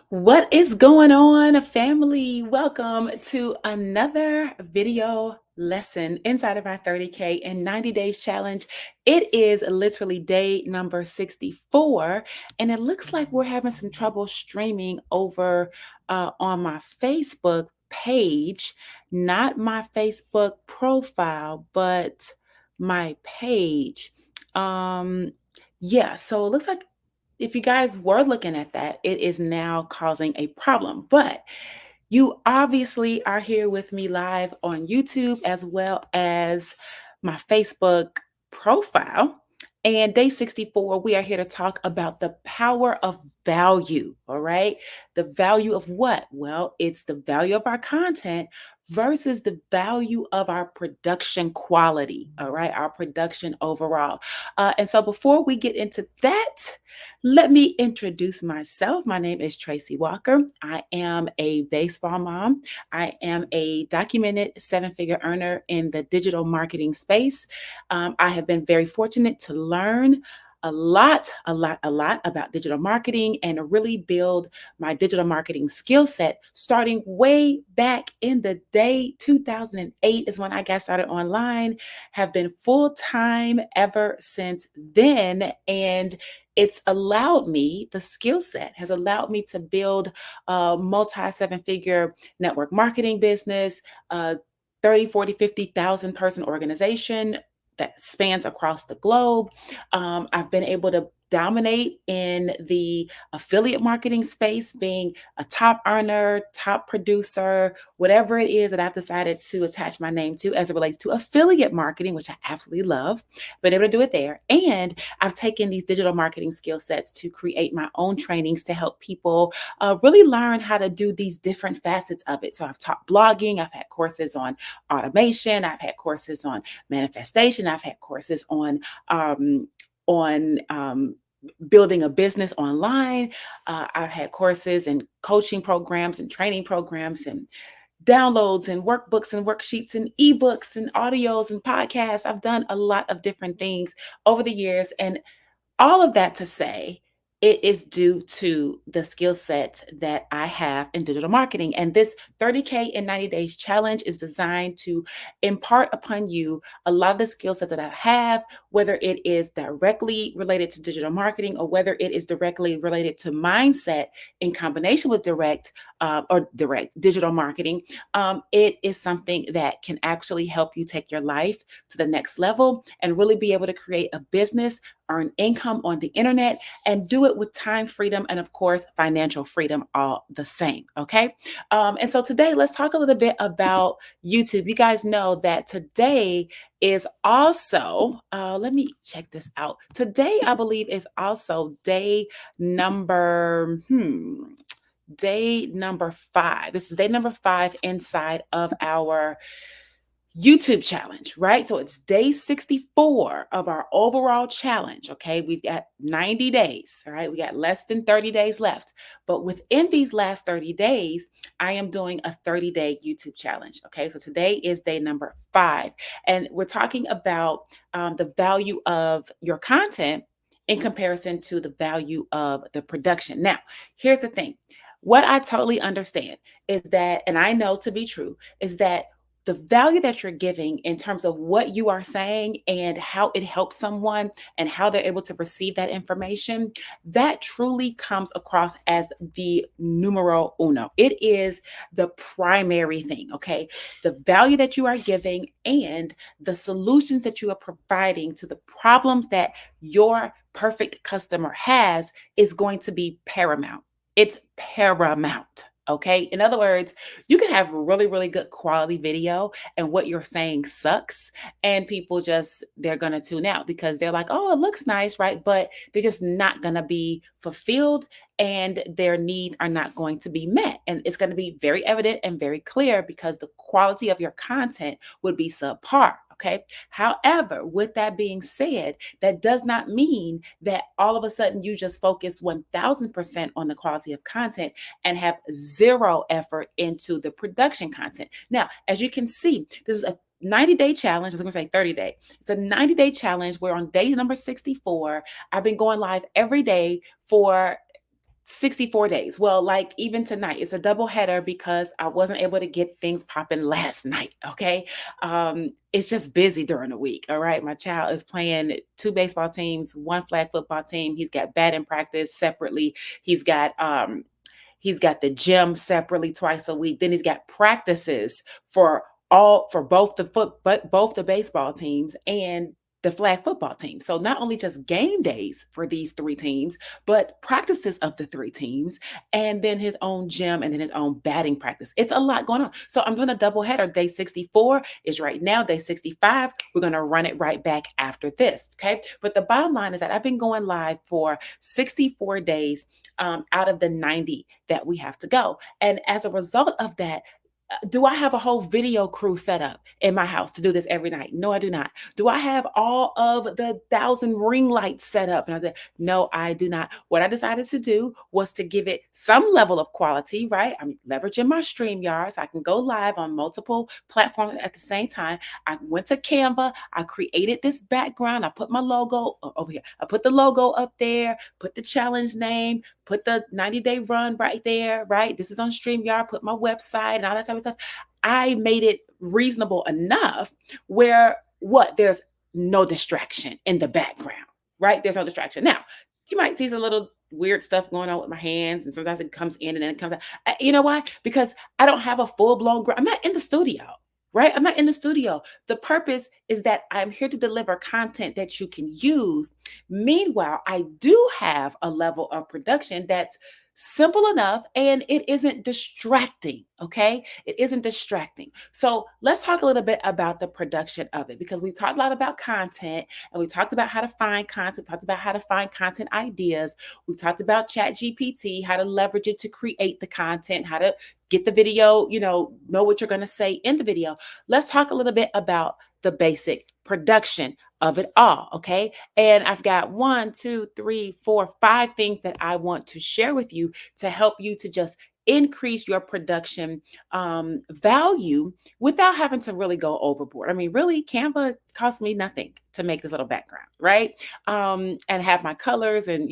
What is going on, family? Welcome to another video lesson inside of our 30K in 90 days challenge. It is literally day number 64, and it looks like we're having some trouble streaming over on my Facebook page, not my Facebook profile, but my page. Um, yeah, so it looks like if you guys were looking at that, it is now causing a problem. But you obviously are here with me live on YouTube as well as my Facebook profile. And day 64, we are here to talk about the power of value. All right. The value of what? Well, it's the value of our content versus the value of our production quality. All right. Our production overall. And so before we get into that, let me introduce myself. My name is Tracy Walker. I am a baseball mom. I am a documented seven-figure earner in the digital marketing space. I have been very fortunate to learn a lot about digital marketing and really build my digital marketing skill set starting way back in the day 2008 is when I got started online, have been full-time ever since then. And it's allowed me, the skill set has allowed me to build a multi seven figure network marketing business, 30, 40, 50,000 person organization that spans across the globe. I've been able to dominate in the affiliate marketing space, being a top earner, top producer, whatever it is that I've decided to attach my name to as it relates to affiliate marketing, which I absolutely love. Been able to do it there. And I've taken these digital marketing skill sets to create my own trainings to help people really learn how to do these different facets of it. So I've taught blogging, I've had courses on automation, I've had courses on manifestation, I've had courses on building a business online. I've had courses and coaching programs and training programs and downloads and workbooks and worksheets and ebooks and audios and podcasts. I've done a lot of different things over the years. And all of that to say, it is due to the skill set that I have in digital marketing. And this 30K in 90 days challenge is designed to impart upon you a lot of the skill sets that I have, whether it is directly related to digital marketing or whether it is directly related to mindset in combination with direct digital marketing. It is something that can actually help you take your life to the next level and really be able to create a business, earn income on the internet, and do it with time freedom and, of course, financial freedom all the same. Okay. And so today, let's talk a little bit about YouTube. You guys know that today is also, let me check this out. Today, I believe, is also day number 5. This is day number 5 inside of our YouTube challenge, right? So it's day 64 of our overall challenge. Okay. We've got 90 days. All right. We got less than 30 days left. But within these last 30 days, I am doing a 30-day YouTube challenge. Okay. So today is day number 5. And we're talking about the value of your content in comparison to the value of the production. Now, here's the thing. What I totally understand is that, and I know to be true, is that the value that you're giving in terms of what you are saying and how it helps someone and how they're able to receive that information, that truly comes across as the numero uno. It is the primary thing, okay? The value that you are giving and the solutions that you are providing to the problems that your perfect customer has is going to be paramount. It's paramount. Okay. In other words, you can have really, really good quality video and what you're saying sucks. And people they're going to tune out because they're like, oh, it looks nice, right? But they're just not going to be fulfilled and their needs are not going to be met. And it's going to be very evident and very clear because the quality of your content would be subpar. Okay. However, with that being said, that does not mean that all of a sudden you just focus 1000% on the quality of content and have zero effort into the production content. Now, as you can see, this is a 90-day challenge. I was going to say 30-day. It's a 90-day challenge. We're on day number 64. I've been going live every day for 64 days. Well, like even tonight, it's a double header because I wasn't able to get things popping last night. Okay. It's just busy during the week. All right. My child is playing two baseball teams, one flag football team. He's got batting practice separately. He's got he's got the gym separately twice a week. Then he's got practices for both both the baseball teams and the flag football team. So not only just game days for these three teams, but practices of the three teams, and then his own gym and then his own batting practice. It's a lot going on. So I'm doing a double header. Day 64 is right now. Day 65, we're going to run it right back after this. Okay. But the bottom line is that I've been going live for 64 days out of the 90 that we have to go. And as a result of that, do I have a whole video crew set up in my house to do this every night? No, I do not. Do I have all of the 1,000 ring lights set up? And I said, no, I do not. What I decided to do was to give it some level of quality, right? I'm leveraging my StreamYard so I can go live on multiple platforms at the same time. I went to Canva. I created this background. I put my logo over here. I put the logo up there, put the challenge name, put the 90-day run right there, right? This is on StreamYard, put my website and all that type of stuff. I made it reasonable enough where there's no distraction in the background, right? There's no distraction. Now, you might see some little weird stuff going on with my hands, and sometimes it comes in and then it comes out. You know why? Because I don't have a full-blown, I'm not in the studio, right? I'm not in the studio. The purpose is that I'm here to deliver content that you can use. Meanwhile, I do have a level of production that's simple enough and it isn't distracting. Okay. It isn't distracting. So let's talk a little bit about the production of it because we talked a lot about content and we talked about how to find content, talked about how to find content ideas. We've talked about Chat GPT, how to leverage it to create the content, how to get the video, know what you're going to say in the video. Let's talk a little bit about the basic production of it all. Okay. And I've got 1, 2, 3, 4, 5 things that I want to share with you to help you to just increase your production value without having to really go overboard. I mean, really, Canva cost me nothing to make this little background, right? And have my colors and,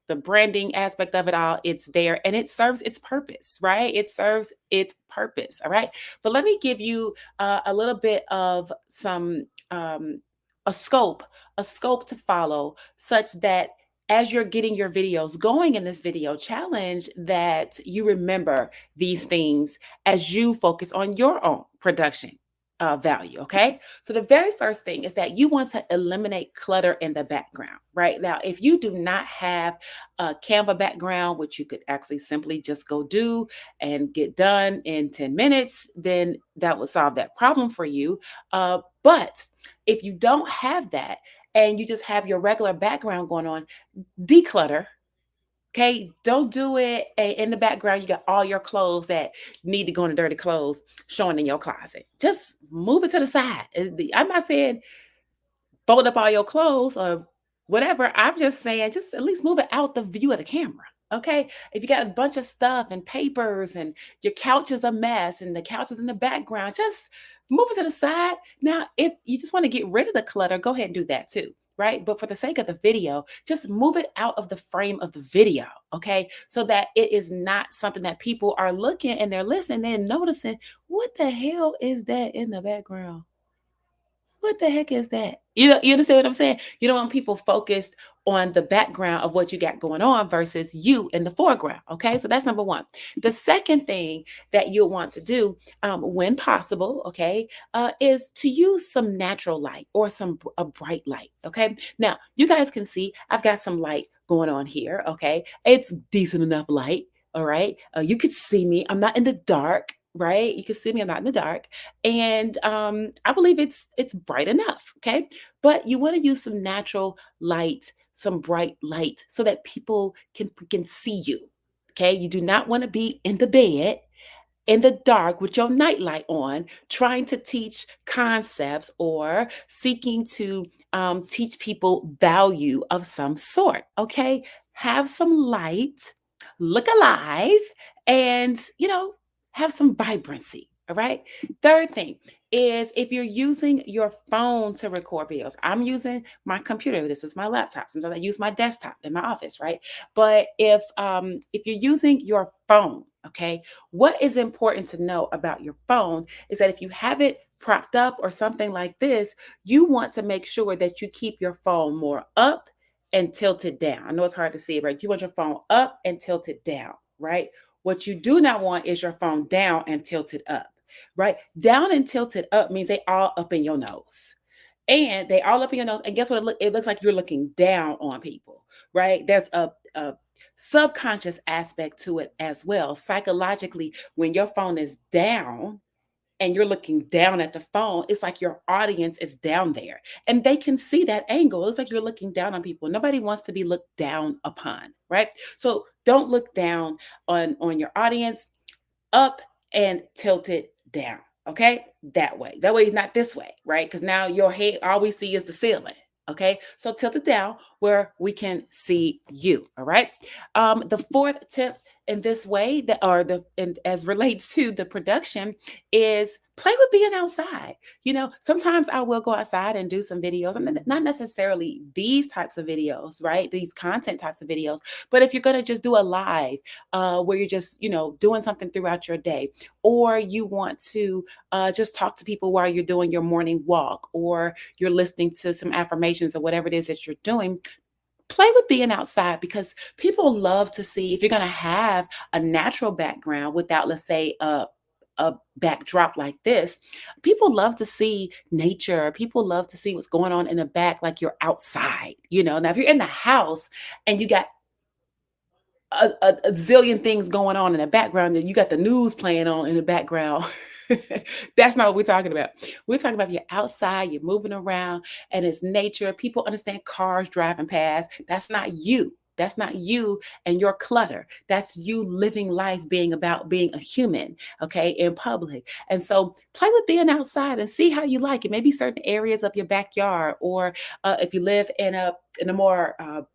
the branding aspect of it all, it's there and it serves its purpose, right? It serves its purpose. All right. But let me give you a little bit of some, a scope, a scope to follow such that as you're getting your videos going in this video challenge, that you remember these things as you focus on your own production value. Okay. So the very first thing is that you want to eliminate clutter in the background, right? Now, if you do not have a Canva background, which you could actually simply just go do and get done in 10 minutes, then that would solve that problem for you. But if you don't have that and you just have your regular background going on, declutter. Okay, don't do it in the background. You got all your clothes that need to go in the dirty clothes showing in your closet. Just move it to the side. I'm not saying fold up all your clothes or whatever. I'm just saying, just at least move it out the view of the camera. Okay. If you got a bunch of stuff and papers and your couch is a mess and the couch is in the background, just move it to the side. Now, if you just want to get rid of the clutter, go ahead and do that too. Right. But for the sake of the video, just move it out of the frame of the video. Okay. So that it is not something that people are looking and they're listening and noticing, what the hell is that in the background? What the heck is that? You understand what I'm saying? You don't want people focused on the background of what you got going on versus you in the foreground. Okay, so that's number one. The second thing that you'll want to do, when possible, okay, is to use some natural light or a bright light. Okay, now you guys can see I've got some light going on here. Okay, it's decent enough light. All right, you could see me. I'm not in the dark. Right, you can see me. I'm not in the dark, and I believe it's bright enough. Okay, but you want to use some natural light, some bright light, so that people can see you. Okay, you do not want to be in the bed in the dark with your nightlight on, trying to teach concepts or seeking to teach people value of some sort. Okay, have some light, look alive, and have some vibrancy. All right. Third thing is if you're using your phone to record videos. I'm using my computer. This is my laptop. Sometimes I use my desktop in my office, right? But if you're using your phone, okay, what is important to know about your phone is that if you have it propped up or something like this, you want to make sure that you keep your phone more up and tilted down. I know it's hard to see it, right? You want your phone up and tilted down, right? What you do not want is your phone down and tilted up, right? Down and tilted up means they all up in your nose. And they all up in your nose. And guess what? It looks like you're looking down on people, right? There's a subconscious aspect to it as well. Psychologically, when your phone is down, and you're looking down at the phone, it's like your audience is down there and they can see that angle. It's like you're looking down on people. Nobody wants to be looked down upon, right? So don't look down on your audience. Up and tilt it down. Okay. That way. That way it's not this way, right? Because now your head, all we see is the ceiling. Okay. So tilt it down where we can see you. All right. The fourth tip in this way that or the and as relates to the production is play with being outside. Sometimes I will go outside and do some videos. And not necessarily these types of videos, right? These content types of videos. But if you're gonna just do a live where you're just doing something throughout your day, or you want to just talk to people while you're doing your morning walk, or you're listening to some affirmations or whatever it is that you're doing, play with being outside because people love to see if you're going to have a natural background without, let's say, a backdrop like this. People love to see nature. People love to see what's going on in the back, like you're outside. Now if you're in the house and you got a zillion things going on in the background, that you got the news playing on in the background. That's not what we're talking about. We're talking about if you're outside, you're moving around, and it's nature. People understand cars driving past. That's not you. That's not you and your clutter. That's you living life, being about being a human, okay, in public. And so play with being outside and see how you like it. Maybe certain areas of your backyard, or if you live in a more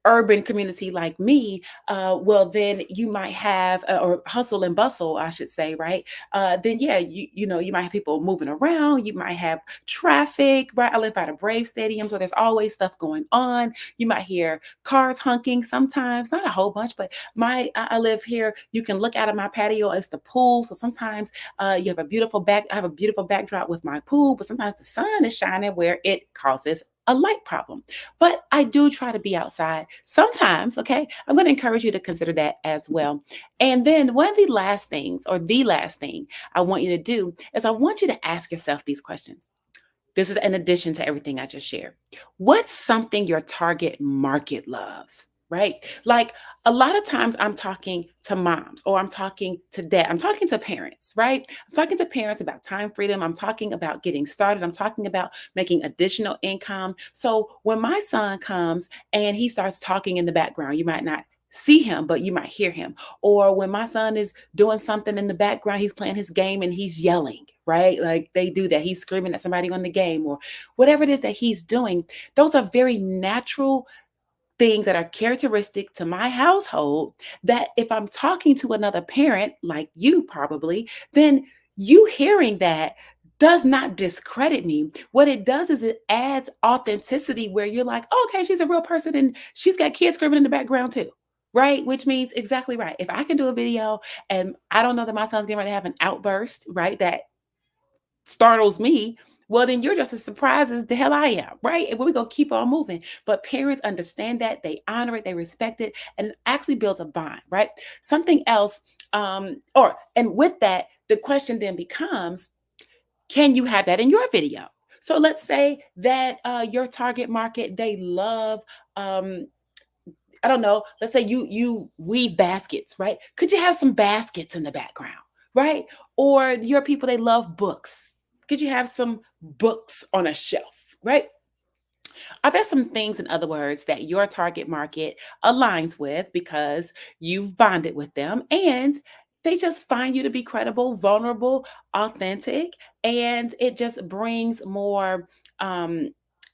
urban community like me, well, then you might have, or hustle and bustle, I should say, right? Then yeah, you might have people moving around. You might have traffic, right? I live by the Brave Stadium, so there's always stuff going on. You might hear cars honking sometimes, not a whole bunch, but I live here. You can look out of my patio. It's the pool, so sometimes you have a beautiful back. I have a beautiful backdrop with my pool, but sometimes the sun is shining where it causes a light problem. But I do try to be outside sometimes, okay? I'm going to encourage you to consider that as well. And then one of the last things, or the last thing I want you to do, is I want you to ask yourself these questions. This is in addition to everything I just shared. What's something your target market loves? Right? Like a lot of times I'm talking to moms, or I'm talking to dad. I'm talking to parents, right? I'm talking to parents about time freedom. I'm talking about getting started. I'm talking about making additional income. So when my son comes and he starts talking in the background, you might not see him, but you might hear him. Or when my son is doing something in the background, he's playing his game and he's yelling, right? Like they do that. He's screaming at somebody on the game, or whatever it is that he's doing. Those are very natural things that are characteristic to my household, that if I'm talking to another parent like you probably, then you hearing that does not discredit me. What it does is it adds authenticity, where you're like, oh, okay, she's a real person and she's got kids screaming in the background too. Right? Which means exactly right. If I can do a video and I don't know that my son's getting ready to have an outburst, right? That startles me, well, then you're just as surprised as the hell I am, right? And we're going to keep on moving. But parents understand that, they honor it, they respect it, and it actually builds a bond, right? Something else, and with that, the question then becomes, can you have that in your video? So let's say that your target market, they love, I don't know, let's say you weave baskets, right? Could you have some baskets in the background, right? Or your people, they love books. Could you have some books on a shelf, right? Are there some things, in other words, that your target market aligns with because you've bonded with them and they just find you to be credible, vulnerable, authentic, and it just brings more,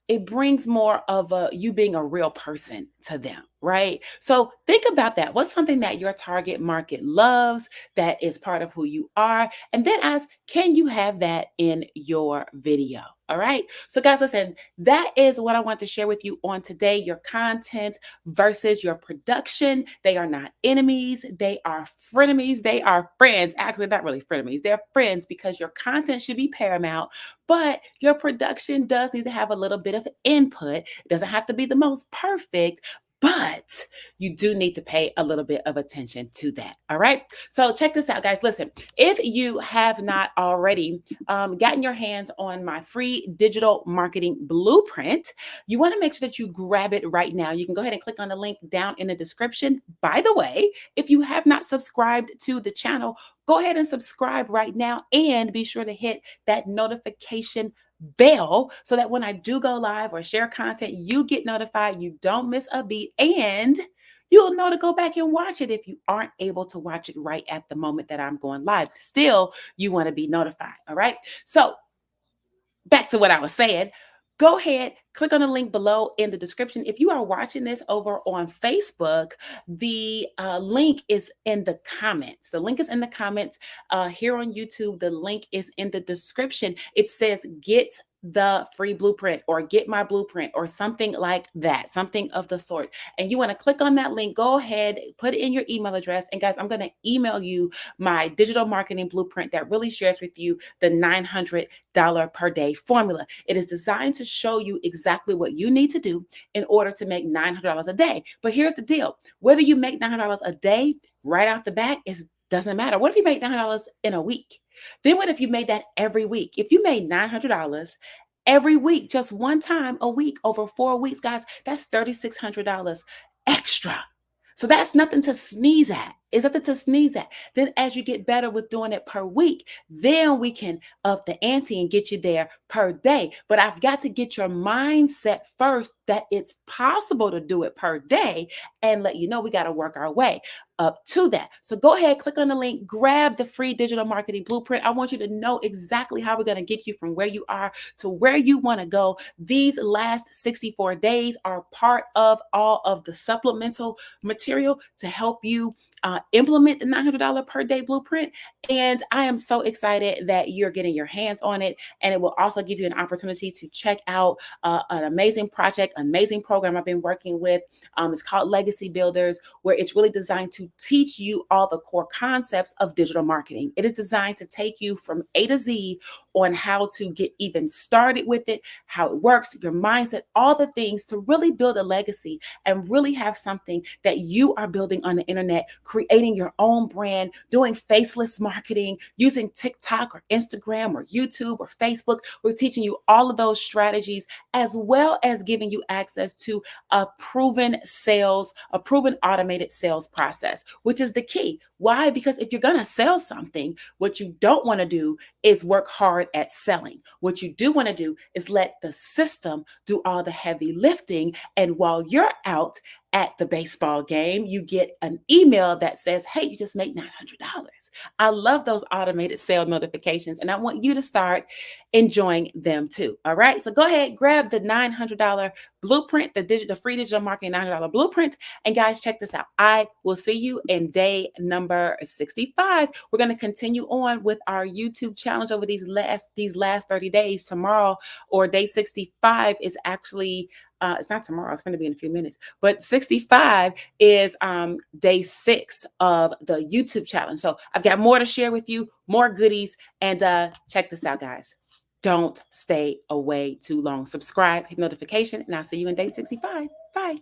it brings more of a you being a real person to them, right? So think about that. What's something that your target market loves that is part of who you are? And then ask, can you have that in your video? All right. So, guys, listen, that is what I want to share with you on today. Your content versus your production. They are not enemies, they are frenemies, they are friends. Actually, not really frenemies, they're friends because your content should be paramount, but your production does need to have a little bit of input. It doesn't have to be the most perfect. But you do need to pay a little bit of attention to that. All right. So, check this out, guys. Listen, if you have not already gotten your hands on my free digital marketing blueprint, you want to make sure that you grab it right now. You can go ahead and click on the link down in the description. By the way, if you have not subscribed to the channel, go ahead and subscribe right now and be sure to hit that notification bell so that when I do go live or share content, you get notified, you don't miss a beat, and you'll know to go back and watch it if you aren't able to watch it right at the moment that I'm going live. Still, you want to be notified. All right. So, back to what I was saying, go ahead, click on the link below in the description. If you are watching this over on Facebook, the link is in the comments. The link is in the comments. Here on YouTube, the link is in the description. It says, get the free blueprint or get my blueprint or something like that, something of the sort. And you want to click on that link, go ahead, put in your email address. And guys, I'm going to email you my digital marketing blueprint that really shares with you the $900 per day formula. It is designed to show you exactly what you need to do in order to make $900 a day. But here's the deal. Whether you make $900 a day right off the bat, it doesn't matter. What if you make $900 in a week? Then what if you made that every week? If you made $900 every week, just one time a week over 4 weeks, guys, that's $3,600 extra. So that's nothing to sneeze at. It's nothing to sneeze at. Then as you get better with doing it per week, then we can up the ante and get you there per day. But I've got to get your mindset first that it's possible to do it per day and let you know we got to work our way up to that. So go ahead, click on the link, grab the free digital marketing blueprint. I want you to know exactly how we're going to get you from where you are to where you want to go. These last 64 days are part of all of the supplemental material to help you implement the $900 per day blueprint. And I am so excited that you're getting your hands on it. And it will also give you an opportunity to check out an amazing project, amazing program I've been working with. It's called Legacy Builders, where it's really designed to teach you all the core concepts of digital marketing. It is designed to take you from A to Z on how to get even started with it, how it works, your mindset, all the things to really build a legacy and really have something that you are building on the internet, creating your own brand, doing faceless marketing, using TikTok or Instagram or YouTube or Facebook. We're teaching you all of those strategies as well as giving you access to a proven automated sales process, which is the key. Why? Because if you're going to sell something, what you don't want to do is work hard at selling. What you do want to do is let the system do all the heavy lifting. And while you're out at the baseball game, you get an email that says, hey, you just made $900. I love those automated sale notifications, and I want you to start enjoying them too. All right. So go ahead, grab the $900 blueprint, the free digital marketing $900 blueprint. And guys, check this out. I will see you in day number 65. We're going to continue on with our YouTube challenge over these last 30 days. Tomorrow, or day 65, is actually it's not tomorrow, it's going to be in a few minutes, but 65 is day 6 of the YouTube challenge. So I've got more to share with you, more goodies, and check this out, guys. Don't stay away too long. Subscribe, hit notification, and I'll see you in day 65. Bye.